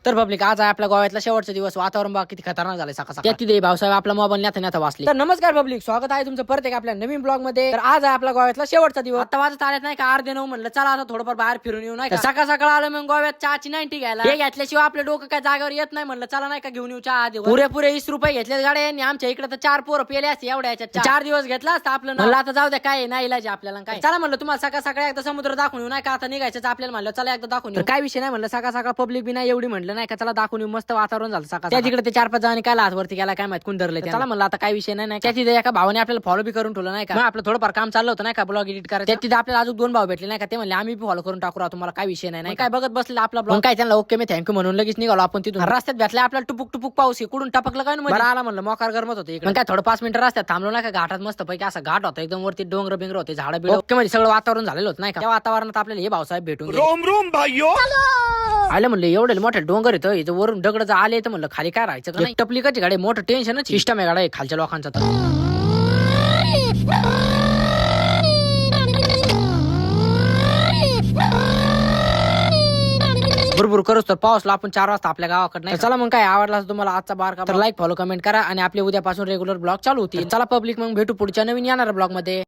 तर पब्लिक आज आहे आपल्या गोव्यातला शेवटचा दिवस. वातावरण बघा किती खतरनाक झाले सकाळ सकाळ. तिथे भाऊसाहेब आपला मोबाईल न्याथा वाचले. तर नमस्कार पब्लिक, स्वागत आहे तुमचं परत एक आपल्या नवीन ब्लॉग मध्ये. तर आज आहे आपला गोव्यातला शेवटचा दिवस. आता वाजत आलेत नाही का 8:30 म्हणलं चला आता थोडंफार बाहेर फिरून येऊ. नाही का सकाळ सकाळ आलं मग गोव्यात चहाची 90 घ्यायला. हे घेतल्याशिवाय आपलं डोकं काय जागेवर येत नाही. म्हणलं चला नाही का घेऊन येऊ चहा. पुरे 20 रुपये घेतले गाड्यांनी. आमच्या इकडे तर 4 पोरं पेले असते एवढ्या 4 दिवस घेतला असता आपलं. म्हणलं आता जाऊ द्या, काय नाही इलाज आपल्याला. काय चला म्हणलं तुम्हाला सकाळ सकाळी एकदा समुद्र दाखवून येऊ. नाही का आता निघायचं आपल्याला. म्हणलं चला एकदा दाखवून येऊ. काय विषय नाही म्हणलं सकाळ सकाळ पब्लिक बी नाही एवढी म्हणलं नाही का चला दाखवून येऊ. मस्त वातावरण झालं सकाळ. त्या तिकडे ते 4-5 जणांनी काय हातवरती केला काय माहित कोण धरले. चला म्हणलं आता काय विषय नाही. त्या तिथे एका भावाने आपल्याला फॉलो बी करून ठेवलं नाही का. आपलं थोडंफार काम चाललं होतं नाही का ब्लॉग एडिट करायचं. तिथे आपल्याला अजून 2 भाऊ भेटले नाही का. ते म्हणले आम्ही बी फॉलो करून टाकू तुम्हाला काय विषय नाही. काय बघत बसले आपला ब्लॉग. काय त्यांना ओके मी थँक्यू म्हणून लगेच निघालो आपण तिथून. रस्त्यात भेटले आपल्याला टुपुक पाऊस कुठून टपकलं काय म्हणजे आला म्हणलं मोकार गरमत होते इकडे. काय थोडं 5 मिनिटं रस्त्यात थांबलो नाही का. घाटात मस्त पैकी असा घाट होता एकदम. वरती डोंगर बिंगर होते, झाडं बिड ओके म्हणजे सगळं वातावरण झालेलं होतं नाही का. त्या वातावरणात आपल्याला हे भाऊसाहेब भेटून आलं. म्हणलं एवढे मोठे डोंगर येतं इथं वरून दगड आले तर म्हणलं खाली काय राहायचं का नाही. टपली कशी गाडी मोठं टेन्शन सिस्टम आहे गाडी खालच्या लोकांचा. तर भरपूर करूच तर पाऊसला आपण 4 वाजता आपल्या गावाकडे नाही. चला मग काय आवडला तुम्हाला आजचा बारका तर लाईक फॉलो कमेंट करा आणि आपले उद्यापासून रेग्युलर ब्लॉग चालू होतील. चला पब्लिक मग भेटू पुढच्या नवीन येणाऱ्या ब्लॉग मध्ये.